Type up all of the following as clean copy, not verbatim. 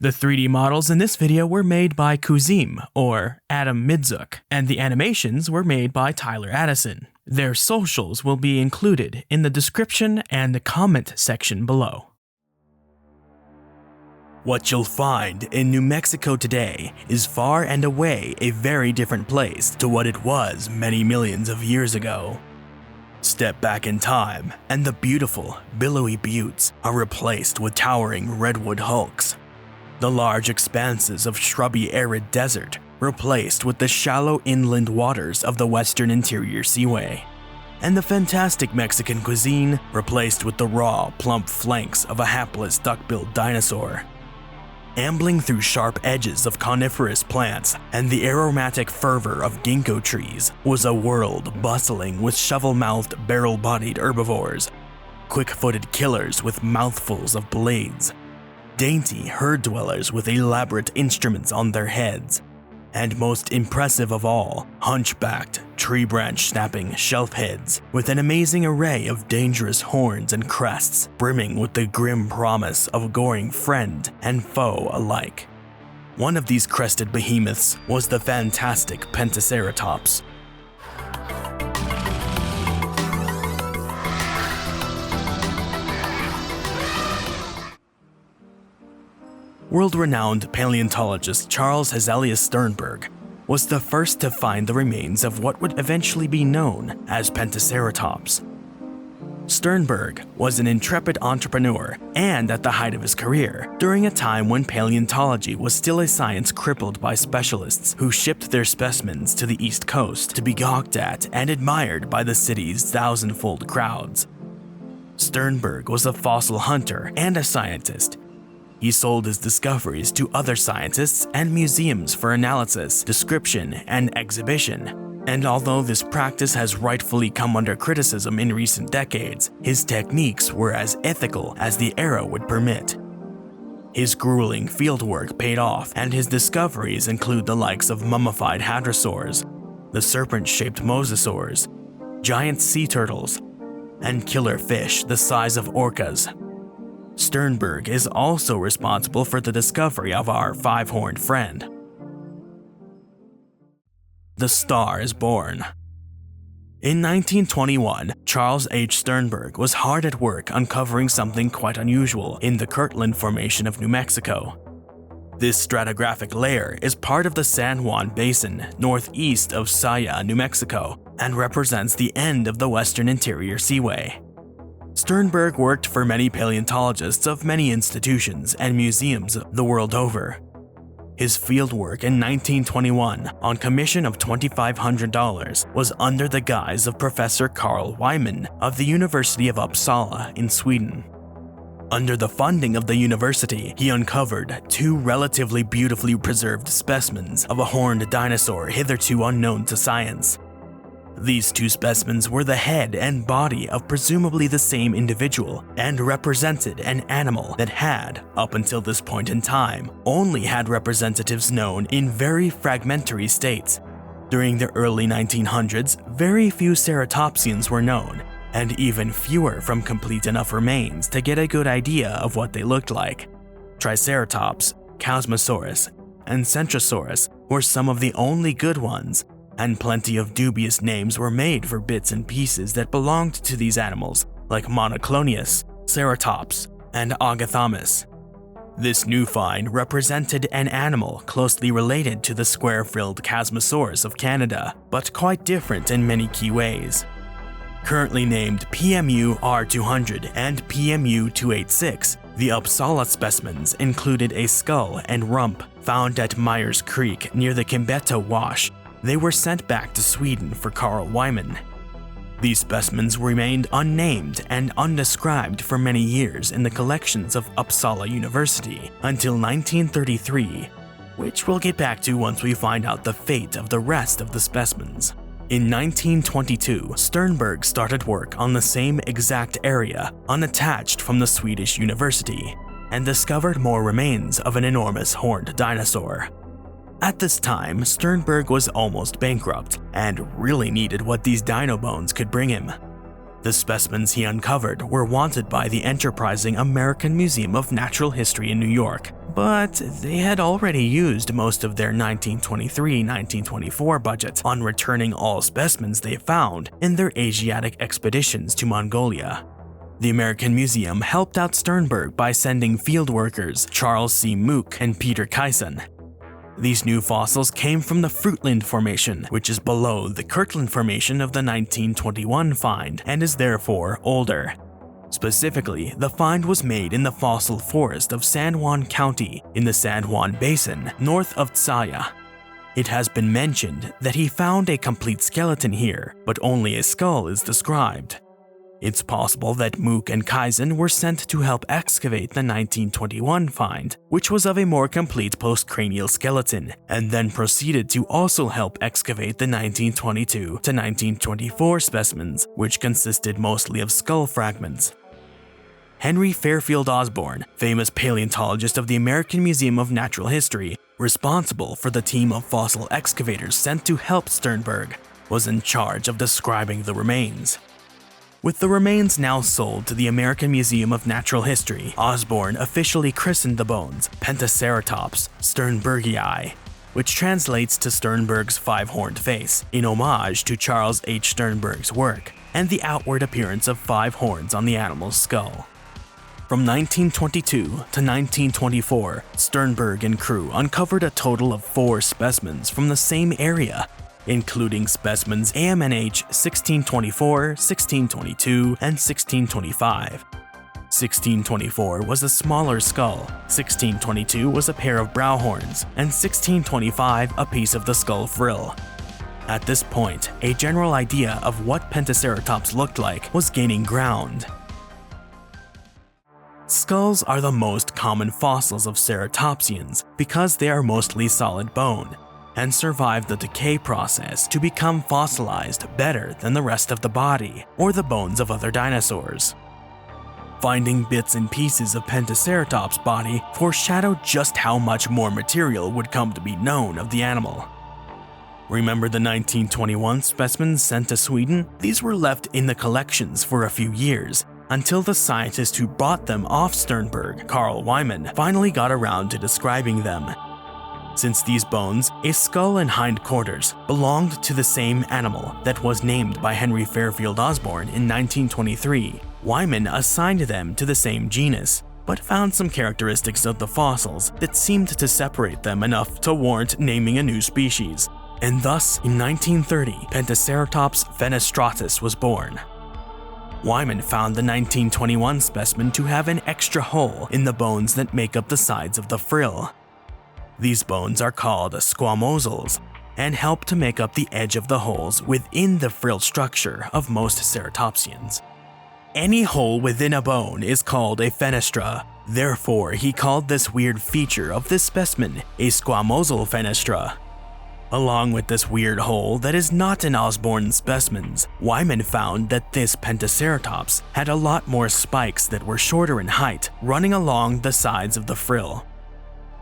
The 3D models in this video were made by Cuisine, or Adam Midzuk, and the animations were made by Tyler Addison. Their socials will be included in the description and the comment section below. What you'll find in New Mexico today is far and away a very different place to what it was many millions of years ago. Step back in time, and the beautiful, billowy buttes are replaced with towering redwood hulks. The large expanses of shrubby arid desert replaced with the shallow inland waters of the Western Interior Seaway. And the fantastic Mexican cuisine replaced with the raw, plump flanks of a hapless duck-billed dinosaur. Ambling through sharp edges of coniferous plants and the aromatic fervor of ginkgo trees was a world bustling with shovel-mouthed barrel-bodied herbivores, quick-footed killers with mouthfuls of blades, dainty herd dwellers with elaborate instruments on their heads, and most impressive of all, hunch-backed, tree-branch-snapping shelf heads with an amazing array of dangerous horns and crests brimming with the grim promise of goring friend and foe alike. One of these crested behemoths was the fantastic Pentaceratops. World-renowned paleontologist Charles Hazelius Sternberg was the first to find the remains of what would eventually be known as Pentaceratops. Sternberg was an intrepid entrepreneur and at the height of his career, during a time when paleontology was still a science crippled by specialists who shipped their specimens to the East Coast to be gawked at and admired by the city's thousand-fold crowds. Sternberg was a fossil hunter and a scientist. He sold his discoveries to other scientists and museums for analysis, description, and exhibition. And although this practice has rightfully come under criticism in recent decades, his techniques were as ethical as the era would permit. His grueling fieldwork paid off, and his discoveries include the likes of mummified hadrosaurs, the serpent-shaped mosasaurs, giant sea turtles, and killer fish the size of orcas. Sternberg is also responsible for the discovery of our five-horned friend. The Star is Born. In 1921, Charles H. Sternberg was hard at work uncovering something quite unusual in the Kirtland Formation of New Mexico. This stratigraphic layer is part of the San Juan Basin northeast of Saya, New Mexico, and represents the end of the Western Interior Seaway. Sternberg worked for many paleontologists of many institutions and museums the world over. His fieldwork in 1921, on commission of $2,500, was under the guise of Professor Carl Wyman of the University of Uppsala in Sweden. Under the funding of the university, he uncovered two relatively beautifully preserved specimens of a horned dinosaur hitherto unknown to science. These two specimens were the head and body of presumably the same individual and represented an animal that had, up until this point in time, only had representatives known in very fragmentary states. During the early 1900s, very few ceratopsians were known, and even fewer from complete enough remains to get a good idea of what they looked like. Triceratops, Chasmosaurus, and Centrosaurus were some of the only good ones, and plenty of dubious names were made for bits and pieces that belonged to these animals, like Monoclonius, Ceratops, and Agathomys. This new find represented an animal closely related to the square-frilled Chasmosaurus of Canada, but quite different in many key ways. Currently named PMU R200 and PMU 286, the Uppsala specimens included a skull and rump found at Myers Creek near the Kimbeta Wash. They were sent back to Sweden for Carl Wyman. These specimens remained unnamed and undescribed for many years in the collections of Uppsala University until 1933, which we'll get back to once we find out the fate of the rest of the specimens. In 1922, Sternberg started work on the same exact area, unattached from the Swedish university, and discovered more remains of an enormous horned dinosaur. At this time, Sternberg was almost bankrupt and really needed what these dino bones could bring him. The specimens he uncovered were wanted by the enterprising American Museum of Natural History in New York, but they had already used most of their 1923-1924 budget on returning all specimens they found in their Asiatic expeditions to Mongolia. The American Museum helped out Sternberg by sending field workers Charles C. Mook and Peter Kyson. These new fossils came from the Fruitland Formation, which is below the Kirtland Formation of the 1921 find and is therefore older. Specifically, the find was made in the fossil forest of San Juan County in the San Juan Basin, north of Tsaya. It has been mentioned that he found a complete skeleton here, but only a skull is described. It's possible that Mook and Kyson were sent to help excavate the 1921 find, which was of a more complete postcranial skeleton, and then proceeded to also help excavate the 1922 to 1924 specimens, which consisted mostly of skull fragments. Henry Fairfield Osborn, famous paleontologist of the American Museum of Natural History, responsible for the team of fossil excavators sent to help Sternberg, was in charge of describing the remains. With the remains now sold to the American Museum of Natural History, Osborn officially christened the bones Pentaceratops Sternbergii, which translates to Sternberg's five-horned face, in homage to Charles H. Sternberg's work and the outward appearance of five horns on the animal's skull. From 1922 to 1924, Sternberg and crew uncovered a total of 4 specimens from the same area, including specimens AMNH 1624, 1622, and 1625. 1624 was a smaller skull, 1622 was a pair of brow horns, and 1625 a piece of the skull frill. At this point, a general idea of what Pentaceratops looked like was gaining ground. Skulls are the most common fossils of ceratopsians because they are mostly solid bone and survive the decay process to become fossilized better than the rest of the body or the bones of other dinosaurs. Finding bits and pieces of Pentaceratops' body foreshadowed just how much more material would come to be known of the animal. Remember the 1921 specimens sent to Sweden? These were left in the collections for a few years, until the scientist who bought them off Sternberg, Carl Wyman, finally got around to describing them. Since these bones, a skull and hindquarters, belonged to the same animal that was named by Henry Fairfield Osborn in 1923, Wyman assigned them to the same genus, but found some characteristics of the fossils that seemed to separate them enough to warrant naming a new species. And thus, in 1930, Pentaceratops fenestratus was born. Wyman found the 1921 specimen to have an extra hole in the bones that make up the sides of the frill. These bones are called squamosals and help to make up the edge of the holes within the frill structure of most ceratopsians. Any hole within a bone is called a fenestra, therefore he called this weird feature of this specimen a squamosal fenestra. Along with this weird hole that is not in Osborn's specimens, Wyman found that this Pentaceratops had a lot more spikes that were shorter in height, running along the sides of the frill.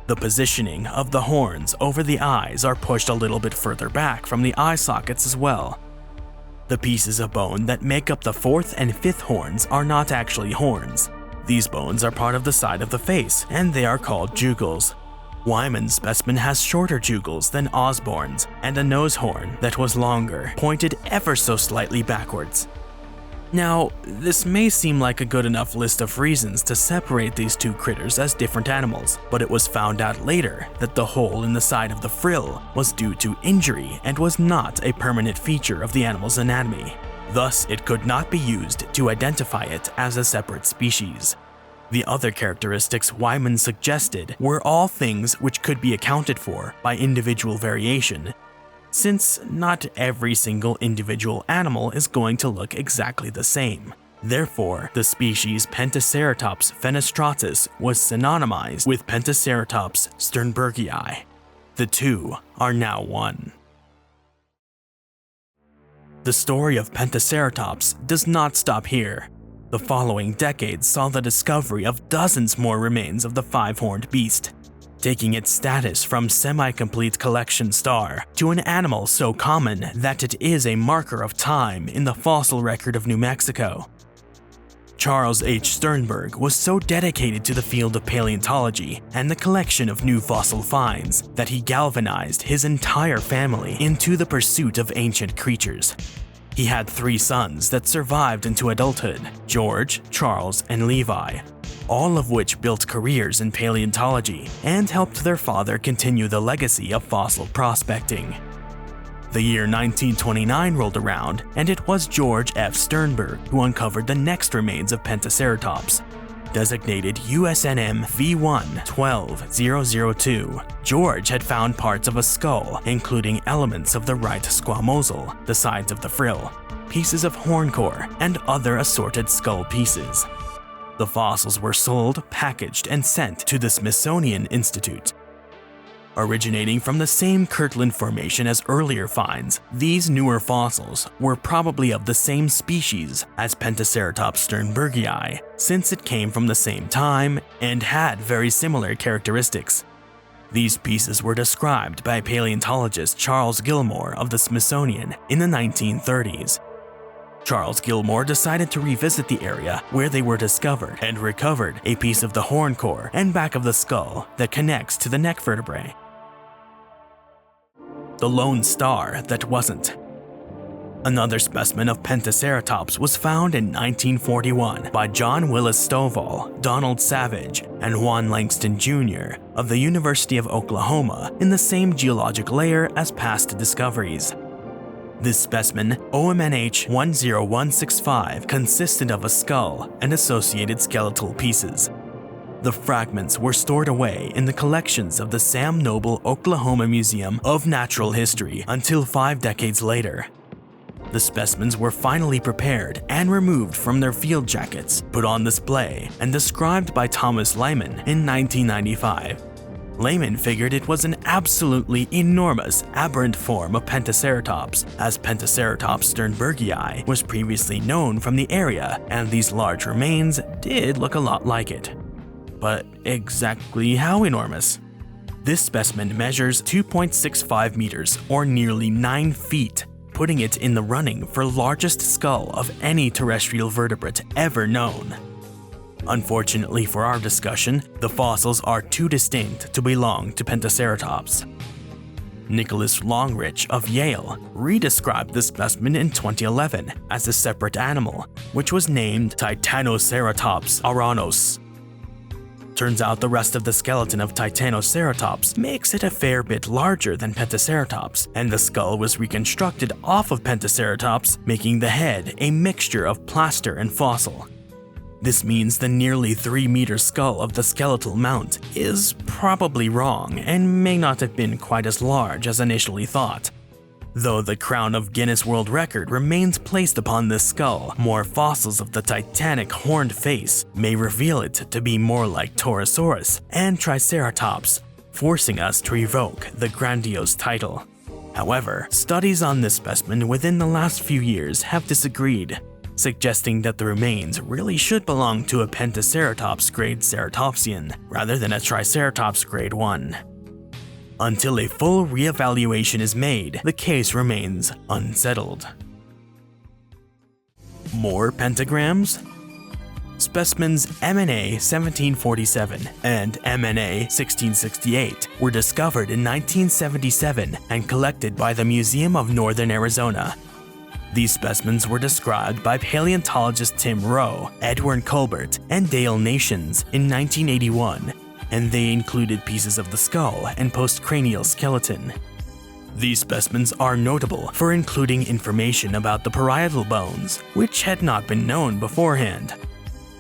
The positioning of the horns over the eyes are pushed a little bit further back from the eye sockets as well. The pieces of bone that make up the 4th and 5th horns are not actually horns. These bones are part of the side of the face, and they are called jugals. Wyman's specimen has shorter jugals than Osborn's, and a nose horn that was longer, pointed ever so slightly backwards. Now, this may seem like a good enough list of reasons to separate these two critters as different animals, but it was found out later that the hole in the side of the frill was due to injury and was not a permanent feature of the animal's anatomy. Thus, it could not be used to identify it as a separate species. The other characteristics Wyman suggested were all things which could be accounted for by individual variation, since not every single individual animal is going to look exactly the same. Therefore, the species Pentaceratops fenestratus was synonymized with Pentaceratops sternbergii. The two are now one. The story of Pentaceratops does not stop here. The following decades saw the discovery of dozens more remains of the five-horned beast. taking its status from semi-complete collection star to an animal so common that it is a marker of time in the fossil record of New Mexico. Charles H. Sternberg was so dedicated to the field of paleontology and the collection of new fossil finds that he galvanized his entire family into the pursuit of ancient creatures. He had 3 sons that survived into adulthood: George, Charles, and Levi, all of which built careers in paleontology and helped their father continue the legacy of fossil prospecting. The year 1929 rolled around, and it was George F. Sternberg who uncovered the next remains of Pentaceratops. Designated USNM V1-12002, George had found parts of a skull, including elements of the right squamosal, the sides of the frill, pieces of horn core, and other assorted skull pieces. The fossils were sold, packaged, and sent to the Smithsonian Institute. Originating from the same Kirtland Formation as earlier finds, these newer fossils were probably of the same species as Pentaceratops sternbergii, since it came from the same time and had very similar characteristics. These pieces were described by paleontologist Charles Gilmore of the Smithsonian in the 1930s. Charles Gilmore decided to revisit the area where they were discovered and recovered a piece of the horn core and back of the skull that connects to the neck vertebrae. The lone star that wasn't. Another specimen of Pentaceratops was found in 1941 by John Willis Stovall, Donald Savage, and Juan Langston Jr. of the University of Oklahoma in the same geologic layer as past discoveries. This specimen, OMNH 10165, consisted of a skull and associated skeletal pieces. The fragments were stored away in the collections of the Sam Noble Oklahoma Museum of Natural History until 5 decades later. The specimens were finally prepared and removed from their field jackets, put on display, and described by Thomas Lyman in 1995. Lyman figured it was an absolutely enormous, aberrant form of Pentaceratops, as Pentaceratops sternbergii was previously known from the area, and these large remains did look a lot like it. But exactly how enormous? This specimen measures 2.65 meters, or nearly 9 feet, putting it in the running for largest skull of any terrestrial vertebrate ever known. Unfortunately for our discussion, the fossils are too distinct to belong to Pentaceratops. Nicholas Longrich of Yale redescribed the specimen in 2011 as a separate animal, which was named Titanoceratops aranos. Turns out the rest of the skeleton of Titanoceratops makes it a fair bit larger than Pentaceratops, and the skull was reconstructed off of Pentaceratops, making the head a mixture of plaster and fossil. This means the nearly 3-meter skull of the skeletal mount is probably wrong and may not have been quite as large as initially thought. Though the crown of Guinness World Record remains placed upon this skull, more fossils of the titanic horned face may reveal it to be more like Torosaurus and Triceratops, forcing us to revoke the grandiose title. However, studies on this specimen within the last few years have disagreed, suggesting that the remains really should belong to a Pentaceratops grade ceratopsian rather than a Triceratops grade 1. Until a full reevaluation is made, the case remains unsettled. More pentagrams? Specimens MNA 1747 and MNA 1668 were discovered in 1977 and collected by the Museum of Northern Arizona. These specimens were described by paleontologist Tim Rowe, Edwin Colbert, and Dale Nations in 1981, and they included pieces of the skull and postcranial skeleton. These specimens are notable for including information about the parietal bones, which had not been known beforehand.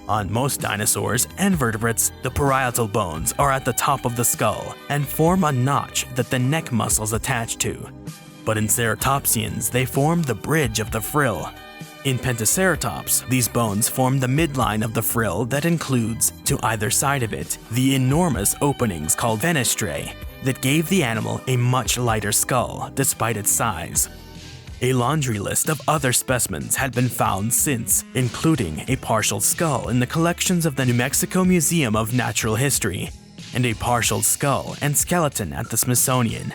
On most dinosaurs and vertebrates, the parietal bones are at the top of the skull and form a notch that the neck muscles attach to. But in ceratopsians, they form the bridge of the frill. In Pentaceratops, these bones form the midline of the frill that includes, to either side of it, the enormous openings called fenestrae that gave the animal a much lighter skull despite its size. A laundry list of other specimens had been found since, including a partial skull in the collections of the New Mexico Museum of Natural History. and a partial skull and skeleton at the Smithsonian.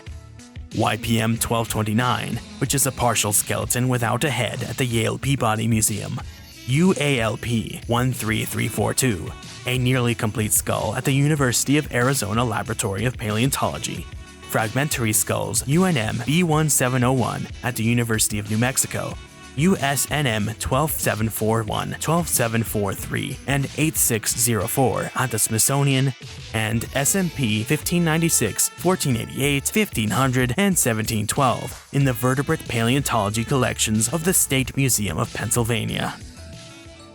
YPM 1229, which is a partial skeleton without a head at the Yale Peabody Museum. UALP 13342, a nearly complete skull at the University of Arizona Laboratory of Paleontology. Fragmentary skulls UNM B1701 at the University of New Mexico, USNM 12741, 12743, and 8604 at the Smithsonian, and SMP 1596, 1488, 1500, and 1712 in the vertebrate paleontology collections of the State Museum of Pennsylvania.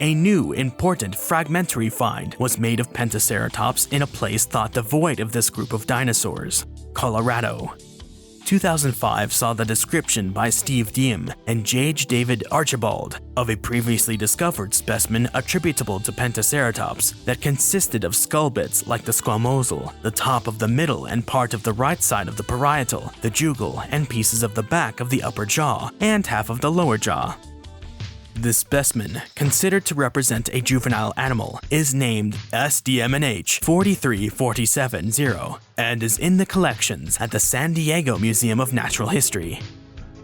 A new, important fragmentary find was made of Pentaceratops in a place thought devoid of this group of dinosaurs, Colorado. 2005 saw the description by Steve Diem and J.H. David Archibald of a previously discovered specimen attributable to Pentaceratops that consisted of skull bits like the squamosal, the top of the middle and part of the right side of the parietal, the jugal, and pieces of the back of the upper jaw and half of the lower jaw. This specimen, considered to represent a juvenile animal, is named SDMNH 43470 and is in the collections at the San Diego Museum of Natural History.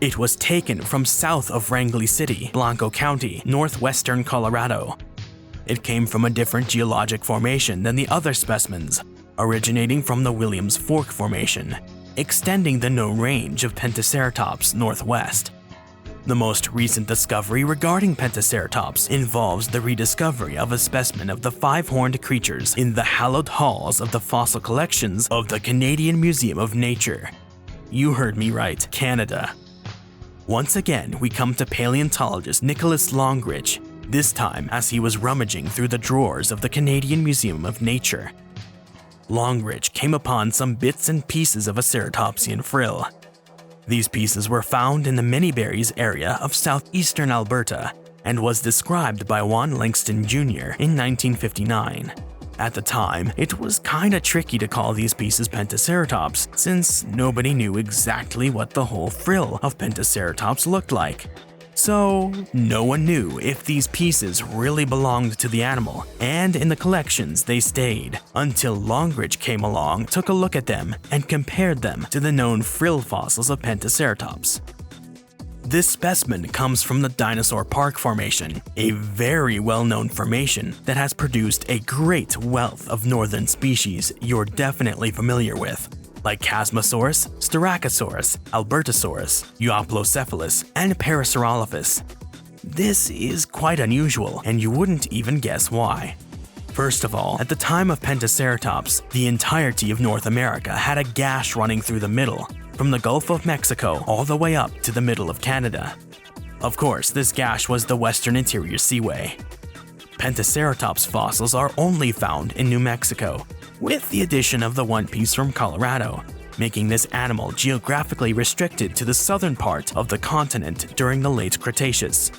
It was taken from south of Wrangell City, Blanco County, northwestern Colorado. It came from a different geologic formation than the other specimens, originating from the Williams Fork Formation, extending the known range of Pentaceratops northwest. The most recent discovery regarding Pentaceratops involves the rediscovery of a specimen of the five-horned creatures in the hallowed halls of the fossil collections of the Canadian Museum of Nature. You heard me right, Canada. Once again, we come to paleontologist Nicholas Longrich, this time as he was rummaging through the drawers of the Canadian Museum of Nature. Longrich came upon some bits and pieces of a ceratopsian frill. These pieces were found in the Manyberries area of southeastern Alberta and was described by Juan Langston Jr. in 1959. At the time, it was kinda tricky to call these pieces Pentaceratops since nobody knew exactly what the whole frill of Pentaceratops looked like. So, no one knew if these pieces really belonged to the animal, and in the collections they stayed, until Longrich came along, took a look at them, and compared them to the known frill fossils of Pentaceratops. This specimen comes from the Dinosaur Park Formation, a very well-known formation that has produced a great wealth of northern species you're definitely familiar with, like Chasmosaurus, Styracosaurus, Albertosaurus, Euoplocephalus, and Parasaurolophus. This is quite unusual, and you wouldn't even guess why. First of all, at the time of Pentaceratops, the entirety of North America had a gash running through the middle, from the Gulf of Mexico all the way up to the middle of Canada. Of course, this gash was the Western Interior Seaway. Pentaceratops fossils are only found in New Mexico, with the addition of the one piece from Colorado, making this animal geographically restricted to the southern part of the continent during the late Cretaceous.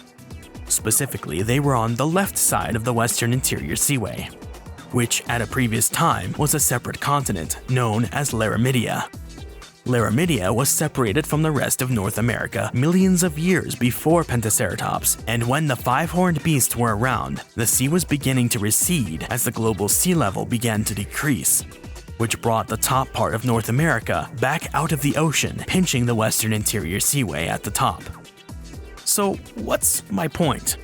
Specifically, they were on the left side of the Western Interior Seaway, which at a previous time was a separate continent known as Laramidia. Laramidia was separated from the rest of North America millions of years before Pentaceratops, and when the five-horned beasts were around, the sea was beginning to recede as the global sea level began to decrease, which brought the top part of North America back out of the ocean, pinching the Western Interior Seaway at the top. So what's my point?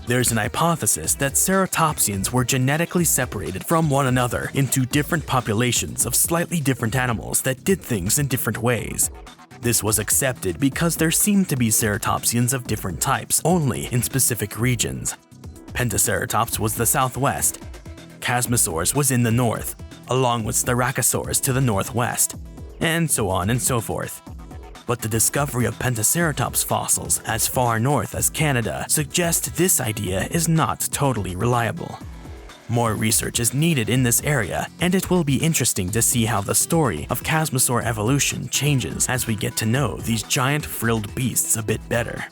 There's an hypothesis that ceratopsians were genetically separated from one another into different populations of slightly different animals that did things in different ways. This was accepted because there seemed to be ceratopsians of different types only in specific regions. Pentaceratops was the southwest, Chasmosaurus was in the north, along with Styracosaurus to the northwest, and so on and so forth. But the discovery of Pentaceratops fossils as far north as Canada suggests this idea is not totally reliable. More research is needed in this area, and it will be interesting to see how the story of Chasmosaur evolution changes as we get to know these giant frilled beasts a bit better.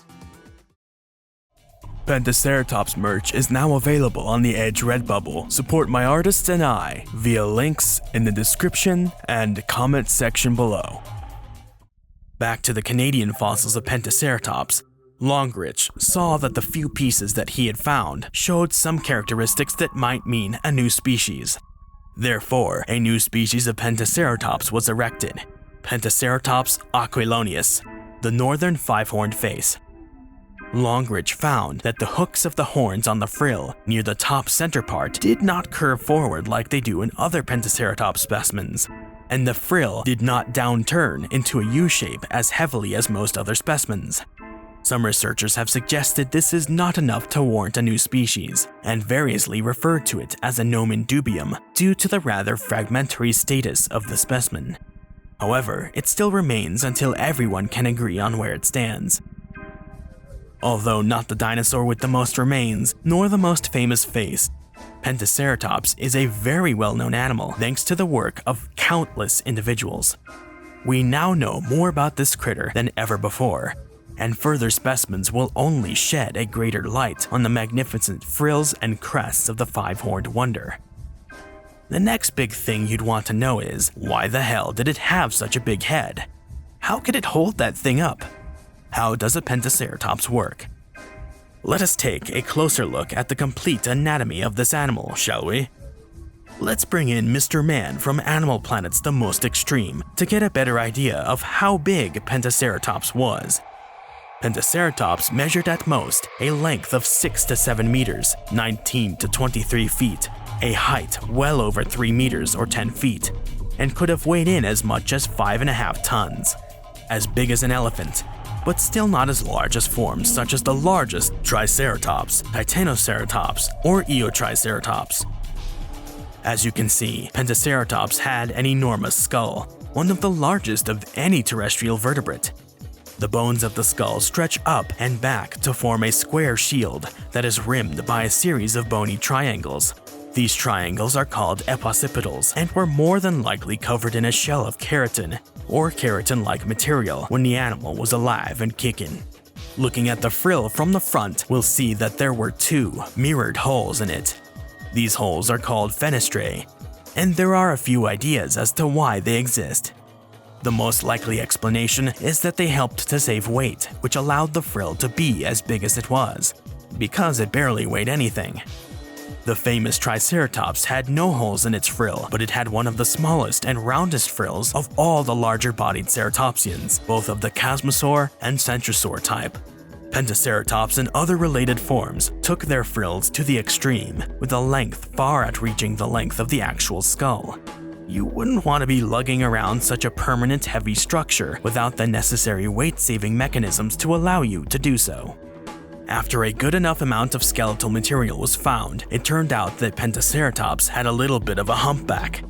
Pentaceratops merch is now available on the Edge Redbubble. Support my artists and I via links in the description and comment section below. Back to the Canadian fossils of Pentaceratops, Longrich saw that the few pieces that he had found showed some characteristics that might mean a new species. Therefore, a new species of Pentaceratops was erected, Pentaceratops aquiloneus, the northern five-horned face. Longridge found that the hooks of the horns on the frill near the top center part did not curve forward like they do in other Pentaceratops specimens, and the frill did not downturn into a U-shape as heavily as most other specimens. Some researchers have suggested this is not enough to warrant a new species, and variously referred to it as a nomen dubium due to the rather fragmentary status of the specimen. However, it still remains until everyone can agree on where it stands. Although not the dinosaur with the most remains, nor the most famous face, Pentaceratops is a very well-known animal thanks to the work of countless individuals. We now know more about this critter than ever before, and further specimens will only shed a greater light on the magnificent frills and crests of the five-horned wonder. The next big thing you'd want to know is, why the hell did it have such a big head? How could it hold that thing up? How does a Pentaceratops work? Let us take a closer look at the complete anatomy of this animal, shall we? Let's bring in Mr. Man from Animal Planet's The Most Extreme to get a better idea of how big Pentaceratops was. Pentaceratops measured at most a length of 6 to 7 meters, 19 to 23 feet, a height well over 3 meters or 10 feet, and could have weighed in as much as 5.5 tons. As big as an elephant, but still not as large as forms such as the largest Triceratops, Titanoceratops, or Eotriceratops. As you can see, Pentaceratops had an enormous skull, one of the largest of any terrestrial vertebrate. The bones of the skull stretch up and back to form a square shield that is rimmed by a series of bony triangles. These triangles are called epoccipitals and were more than likely covered in a shell of keratin, or keratin-like material when the animal was alive and kicking. Looking at the frill from the front, we'll see that there were 2 mirrored holes in it. These holes are called fenestrae, and there are a few ideas as to why they exist. The most likely explanation is that they helped to save weight, which allowed the frill to be as big as it was, because it barely weighed anything. The famous Triceratops had no holes in its frill, but it had one of the smallest and roundest frills of all the larger-bodied ceratopsians, both of the chasmosaur and centrosaur type. Pentaceratops and other related forms took their frills to the extreme, with a length far outreaching the length of the actual skull. You wouldn't want to be lugging around such a permanent heavy structure without the necessary weight-saving mechanisms to allow you to do so. After a good enough amount of skeletal material was found, it turned out that Pentaceratops had a little bit of a humpback.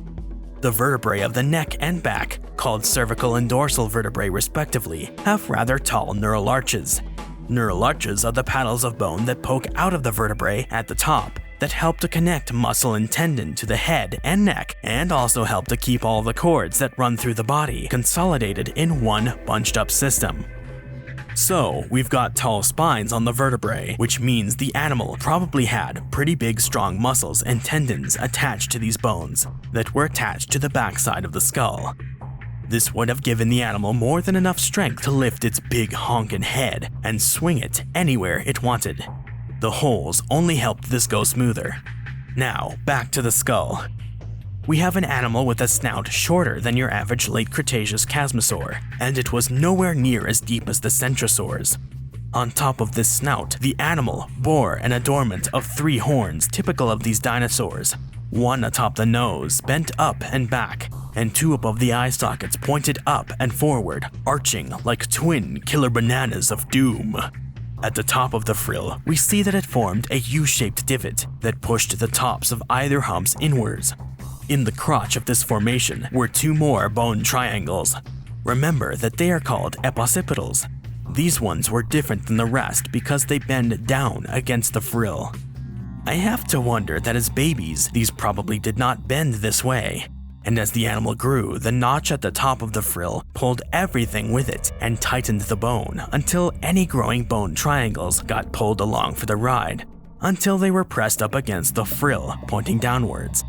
The vertebrae of the neck and back, called cervical and dorsal vertebrae respectively, have rather tall neural arches. Neural arches are the paddles of bone that poke out of the vertebrae at the top that help to connect muscle and tendon to the head and neck, and also help to keep all the cords that run through the body consolidated in one bunched-up system. So, we've got tall spines on the vertebrae, which means the animal probably had pretty big strong muscles and tendons attached to these bones that were attached to the backside of the skull. This would have given the animal more than enough strength to lift its big honkin' head and swing it anywhere it wanted. The holes only helped this go smoother. Now, back to the skull. We have an animal with a snout shorter than your average late Cretaceous chasmosaur, and it was nowhere near as deep as the centrosaurs. On top of this snout, the animal bore an adornment of 3 horns typical of these dinosaurs, 1 atop the nose, bent up and back, and 2 above the eye sockets pointed up and forward, arching like twin killer bananas of doom. At the top of the frill, we see that it formed a U-shaped divot that pushed the tops of either humps inwards. In the crotch of this formation were 2 more bone triangles. Remember that they are called epoccipitals. These ones were different than the rest because they bend down against the frill. I have to wonder that as babies, these probably did not bend this way. And as the animal grew, the notch at the top of the frill pulled everything with it and tightened the bone until any growing bone triangles got pulled along for the ride, until they were pressed up against the frill, pointing downwards.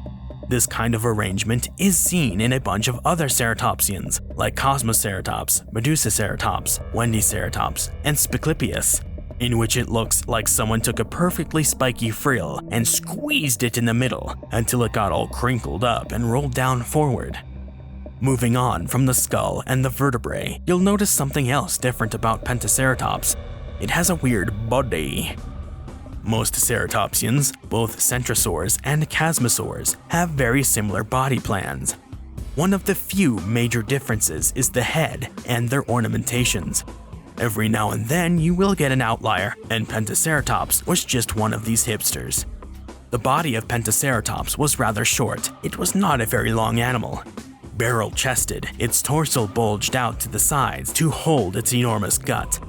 This kind of arrangement is seen in a bunch of other ceratopsians, like Cosmoceratops, Medusaceratops, Wendyceratops, and Spiclipius. in which it looks like someone took a perfectly spiky frill and squeezed it in the middle until it got all crinkled up and rolled down forward. Moving on from the skull and the vertebrae, you'll notice something else different about Pentaceratops. It has a weird body. Most ceratopsians, both centrosaurs and chasmosaurs, have very similar body plans. One of the few major differences is the head and their ornamentations. Every now and then you will get an outlier, and Pentaceratops was just one of these hipsters. The body of Pentaceratops was rather short. It was not a very long animal. Barrel-chested, its torso bulged out to the sides to hold its enormous gut.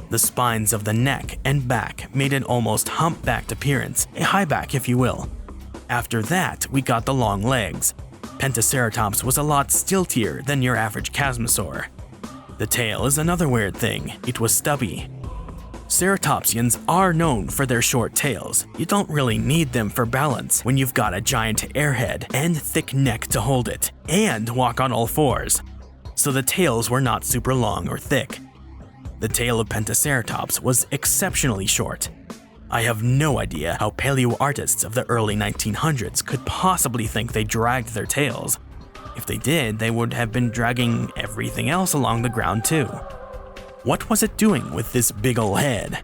The spines of the neck and back made an almost hump-backed appearance, a high back if you will. After that, we got the long legs. Pentaceratops was a lot stiltier than your average chasmosaur. The tail is another weird thing. It was stubby. Ceratopsians are known for their short tails. You don't really need them for balance when you've got a giant airhead and thick neck to hold it, and walk on all fours. So the tails were not super long or thick. The tail of Pentaceratops was exceptionally short. I have no idea how paleo artists of the early 1900s could possibly think they dragged their tails. If they did, they would have been dragging everything else along the ground too. What was it doing with this big ol' head?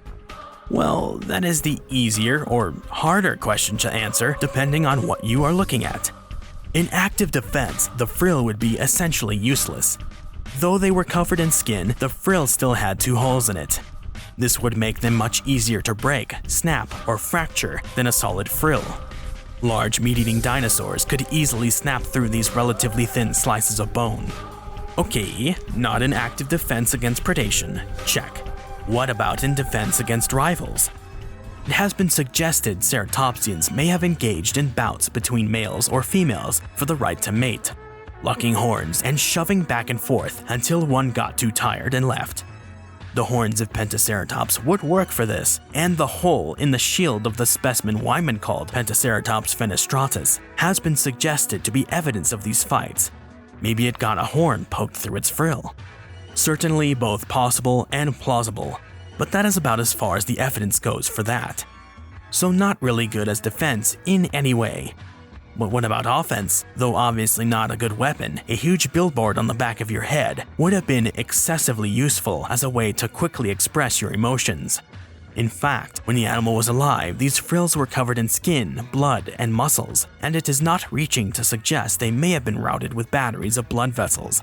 Well, that is the easier or harder question to answer depending on what you are looking at. In active defense, the frill would be essentially useless. Though they were covered in skin, the frill still had 2 holes in it. This would make them much easier to break, snap, or fracture than a solid frill. Large meat-eating dinosaurs could easily snap through these relatively thin slices of bone. Okay, not in active defense against predation. Check. What about in defense against rivals? It has been suggested ceratopsians may have engaged in bouts between males or females for the right to mate, locking horns and shoving back and forth until one got too tired and left. The horns of Pentaceratops would work for this, and the hole in the shield of the specimen Wyman called Pentaceratops fenestratus has been suggested to be evidence of these fights. Maybe it got a horn poked through its frill. Certainly both possible and plausible, but that is about as far as the evidence goes for that. So not really good as defense in any way. But what about offense? Though obviously not a good weapon, a huge billboard on the back of your head would have been excessively useful as a way to quickly express your emotions. In fact, when the animal was alive, these frills were covered in skin, blood, and muscles, and it is not reaching to suggest they may have been routed with batteries of blood vessels.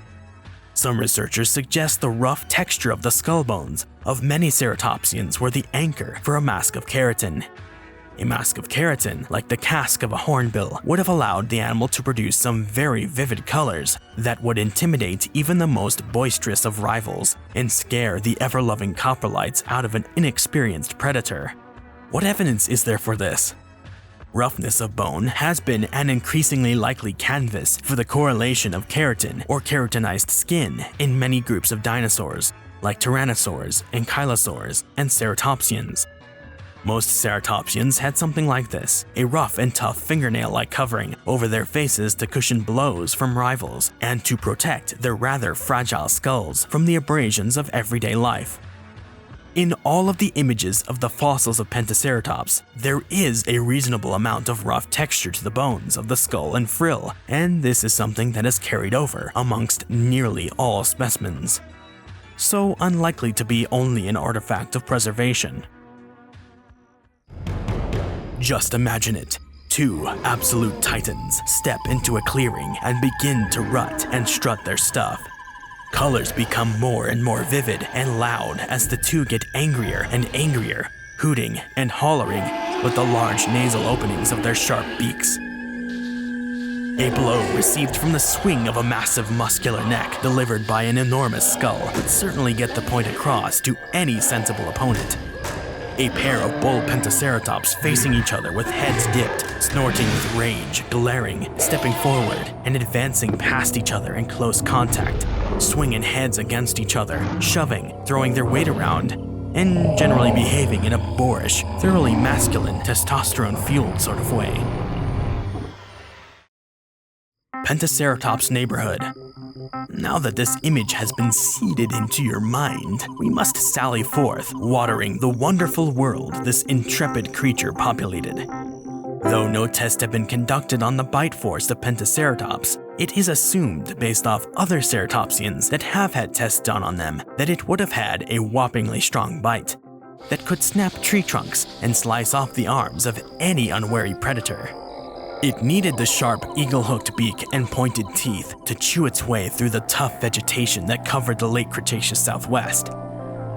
Some researchers suggest the rough texture of the skull bones of many ceratopsians were the anchor for a mask of keratin. A mask of keratin, like the casque of a hornbill, would have allowed the animal to produce some very vivid colors that would intimidate even the most boisterous of rivals and scare the ever-loving coprolites out of an inexperienced predator. What evidence is there for this? Roughness of bone has been an increasingly likely canvas for the correlation of keratin or keratinized skin in many groups of dinosaurs, like tyrannosaurs, ankylosaurs, and ceratopsians. Most ceratopsians had something like this, a rough and tough fingernail-like covering over their faces to cushion blows from rivals and to protect their rather fragile skulls from the abrasions of everyday life. In all of the images of the fossils of Pentaceratops, there is a reasonable amount of rough texture to the bones of the skull and frill, and this is something that is carried over amongst nearly all specimens. So unlikely to be only an artifact of preservation. Just imagine it. 2 absolute titans step into a clearing and begin to rut and strut their stuff. Colors become more and more vivid and loud as the 2 get angrier and angrier, hooting and hollering with the large nasal openings of their sharp beaks. A blow received from the swing of a massive muscular neck delivered by an enormous skull would certainly get the point across to any sensible opponent. A pair of bull Pentaceratops facing each other with heads dipped, snorting with rage, glaring, stepping forward, and advancing past each other in close contact, swinging heads against each other, shoving, throwing their weight around, and generally behaving in a boorish, thoroughly masculine, testosterone-fueled sort of way. Pentaceratops neighborhood. Now that this image has been seeded into your mind, we must sally forth, watering the wonderful world this intrepid creature populated. Though no tests have been conducted on the bite force of Pentaceratops, it is assumed based off other ceratopsians that have had tests done on them that it would have had a whoppingly strong bite that could snap tree trunks and slice off the arms of any unwary predator. It needed the sharp, eagle-hooked beak and pointed teeth to chew its way through the tough vegetation that covered the late Cretaceous Southwest.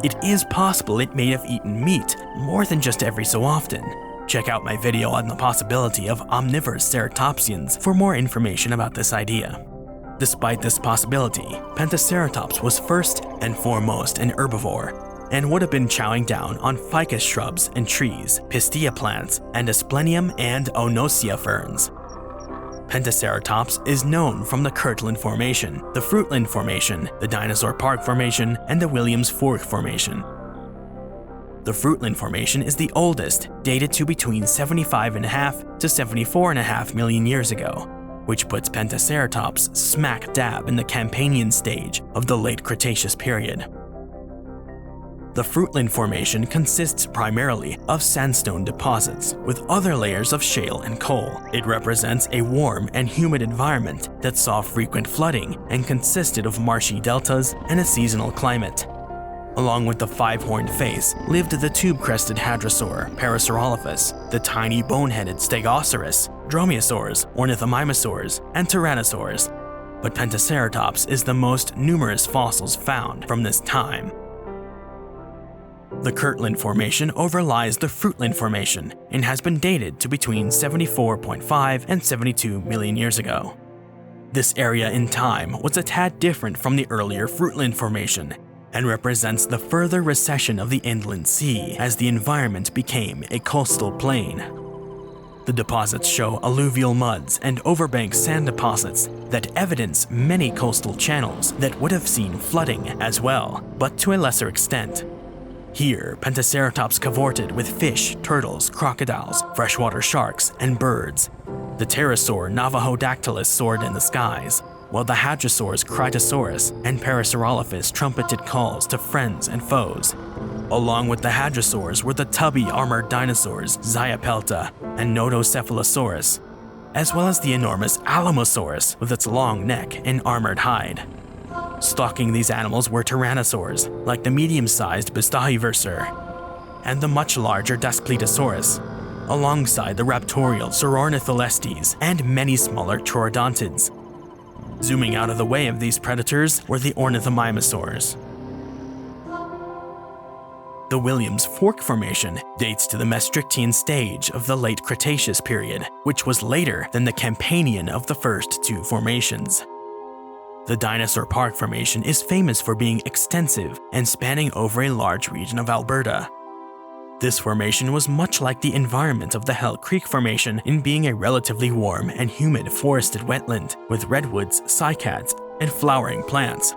It is possible it may have eaten meat more than just every so often. Check out my video on the possibility of omnivorous ceratopsians for more information about this idea. Despite this possibility, Pentaceratops was first and foremost an herbivore, and would have been chowing down on ficus shrubs and trees, pistia plants, and asplenium and onosia ferns. Pentaceratops is known from the Kirtland Formation, the Fruitland Formation, the Dinosaur Park Formation, and the Williams Fork Formation. The Fruitland Formation is the oldest, dated to between 75.5 to 74.5 million years ago, which puts Pentaceratops smack dab in the Campanian stage of the late Cretaceous period. The Fruitland Formation consists primarily of sandstone deposits with other layers of shale and coal. It represents a warm and humid environment that saw frequent flooding and consisted of marshy deltas and a seasonal climate. Along with the five-horned face lived the tube-crested hadrosaur, Parasaurolophus, the tiny bone-headed Stegosaurus, dromaeosaurs, ornithomimosaurs, and tyrannosaurs. But Pentaceratops is the most numerous fossils found from this time. The Kirtland Formation overlies the Fruitland Formation and has been dated to between 74.5 and 72 million years ago. This area in time was a tad different from the earlier Fruitland Formation and represents the further recession of the inland sea as the environment became a coastal plain. The deposits show alluvial muds and overbank sand deposits that evidence many coastal channels that would have seen flooding as well, but to a lesser extent. Here, Pentaceratops cavorted with fish, turtles, crocodiles, freshwater sharks, and birds. The pterosaur Navajo-dactylus soared in the skies, while the hadrosaurs Critosaurus and Parasaurolophus trumpeted calls to friends and foes. Along with the hadrosaurs were the tubby armored dinosaurs Zyapelta and Nodocephalosaurus, as well as the enormous Alamosaurus with its long neck and armored hide. Stalking these animals were tyrannosaurs, like the medium-sized Bustahiverasaur, and the much larger Daspletosaurus, alongside the raptorial Saurornitholestes and many smaller Troodontids. Zooming out of the way of these predators were the ornithomimosaurs. The Williams Fork Formation dates to the Maastrichtian stage of the late Cretaceous period, which was later than the Campanian of the first two formations. The Dinosaur Park Formation is famous for being extensive and spanning over a large region of Alberta. This formation was much like the environment of the Hell Creek Formation in being a relatively warm and humid forested wetland with redwoods, cycads, and flowering plants.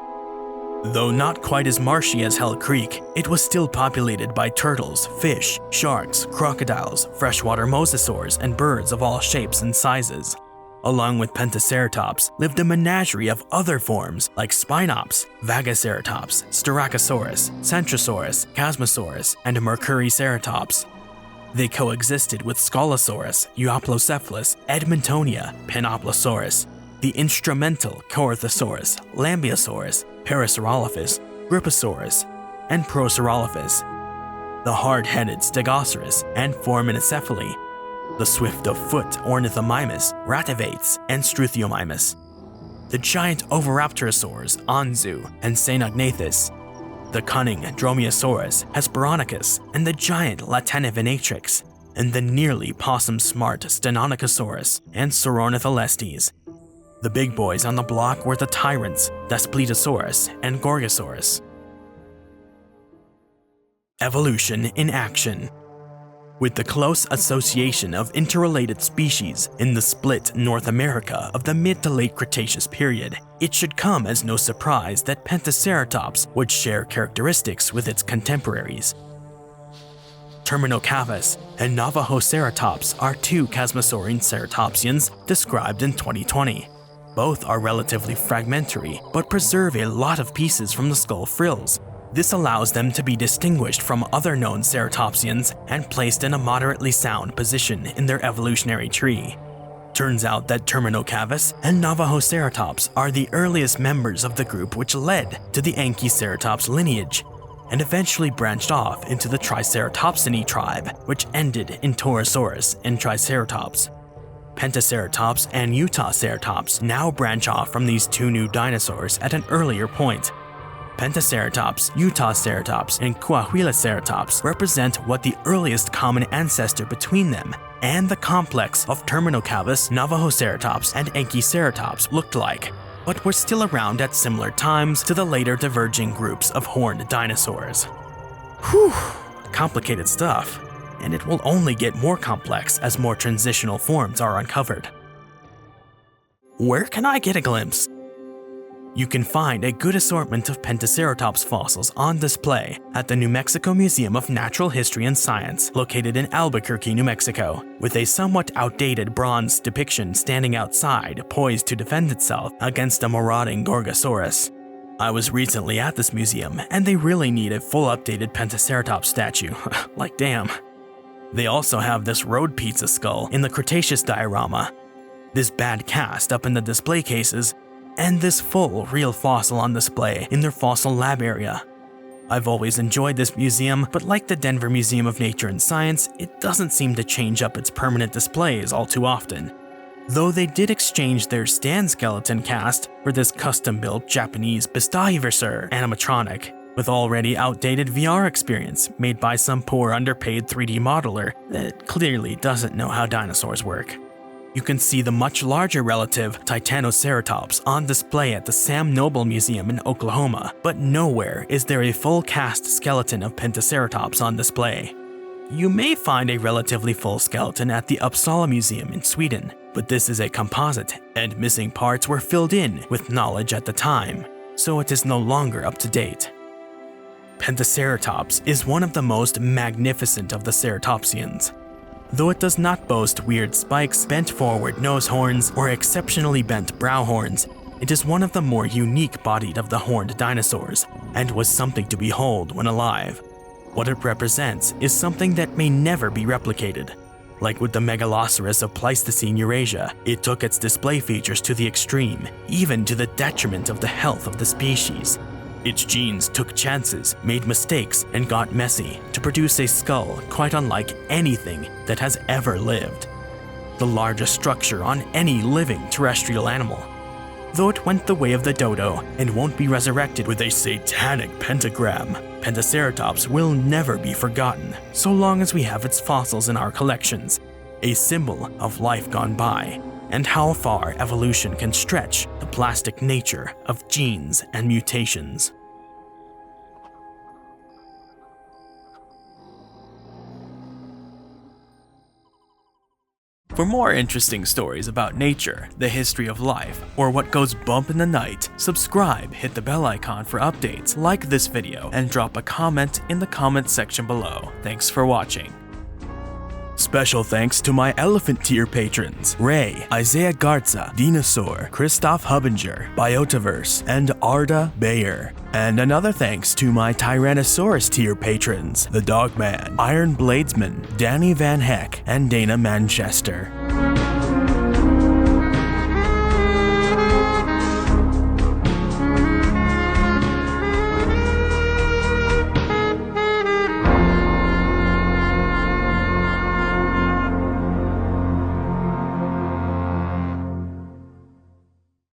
Though not quite as marshy as Hell Creek, it was still populated by turtles, fish, sharks, crocodiles, freshwater mosasaurs, and birds of all shapes and sizes. Along with Pentaceratops lived a menagerie of other forms like Spinops, Vagaceratops, Styracosaurus, Centrosaurus, Chasmosaurus, and Mercuriceratops. They coexisted with Scolosaurus, Euoplocephalus, Edmontonia, Penoplosaurus, the instrumental Corythosaurus, Lambeosaurus, Parasaurolophus, Gryposaurus, and Prosaurolophus, the hard-headed Stegosaurus and Foraminocephaly, the swift-of-foot Ornithomimus, Rativates, and Struthiomimus, the giant Oviraptorosaurs, Anzu, and Sainognathus, the cunning Dromaeosaurus, Hesperonychus, and the giant Latanovenatrix, and the nearly possum-smart Stenonychosaurus and Saurornitholestes. The big boys on the block were the tyrants, Daspletosaurus and Gorgosaurus. Evolution in action. With the close association of interrelated species in the split North America of the mid to late Cretaceous period, it should come as no surprise that Pentaceratops would share characteristics with its contemporaries. Terminocavus and Navajoceratops are two Chasmosaurian ceratopsians described in 2020. Both are relatively fragmentary, but preserve a lot of pieces from the skull frills. This allows them to be distinguished from other known ceratopsians and placed in a moderately sound position in their evolutionary tree. Turns out that Titanoceratops and Navajoceratops are the earliest members of the group which led to the Anchiceratops lineage, and eventually branched off into the Triceratopsinae tribe, which ended in Torosaurus and Triceratops. Pentaceratops and Utaceratops now branch off from these two new dinosaurs at an earlier point. Pentaceratops, Utaceratops, and Coahuilaceratops represent what the earliest common ancestor between them and the complex of Titanoceratops, Navajoceratops, and Anchiceratops looked like, but were still around at similar times to the later diverging groups of horned dinosaurs. Whew, complicated stuff, and it will only get more complex as more transitional forms are uncovered. Where can I get a glimpse? You can find a good assortment of Pentaceratops fossils on display at the New Mexico Museum of Natural History and Science, located in Albuquerque, New Mexico, with a somewhat outdated bronze depiction standing outside, poised to defend itself against a marauding Gorgosaurus. I was recently at this museum, and they really need a full updated Pentaceratops statue. Like, damn. They also have this road pizza skull in the Cretaceous diorama, this bad cast up in the display cases, and this full, real fossil on display in their fossil lab area. I've always enjoyed this museum, but like the Denver Museum of Nature and Science, it doesn't seem to change up its permanent displays all too often. Though they did exchange their stand skeleton cast for this custom-built Japanese behemoths animatronic, with already outdated VR experience made by some poor underpaid 3D modeler that clearly doesn't know how dinosaurs work. You can see the much larger relative Titanoceratops on display at the Sam Noble Museum in Oklahoma, but nowhere is there a full cast skeleton of Pentaceratops on display. You may find a relatively full skeleton at the Uppsala Museum in Sweden, but this is a composite, and missing parts were filled in with knowledge at the time, so it is no longer up to date. Pentaceratops is one of the most magnificent of the ceratopsians. Though it does not boast weird spikes, bent forward nose horns, or exceptionally bent brow horns, it is one of the more unique-bodied of the horned dinosaurs, and was something to behold when alive. What it represents is something that may never be replicated. Like with the Megaloceros of Pleistocene Eurasia, it took its display features to the extreme, even to the detriment of the health of the species. Its genes took chances, made mistakes, and got messy to produce a skull quite unlike anything that has ever lived. The largest structure on any living terrestrial animal. Though it went the way of the dodo and won't be resurrected with a satanic pentagram, Pentaceratops will never be forgotten so long as we have its fossils in our collections, a symbol of life gone by, and how far evolution can stretch the plastic nature of genes and mutations. For more interesting stories about nature, the history of life, or what goes bump in the night, subscribe, hit the bell icon for updates, like this video, and drop a comment in the comment section below. Thanks for watching. Special thanks to my elephant tier patrons, Ray, Isaiah Garza, Dinosaur, Christoph Hubinger, Biotaverse, and Arda Bayer. And another thanks to my Tyrannosaurus tier patrons, The Dogman, Iron Bladesman, Danny Van Heck, and Dana Manchester.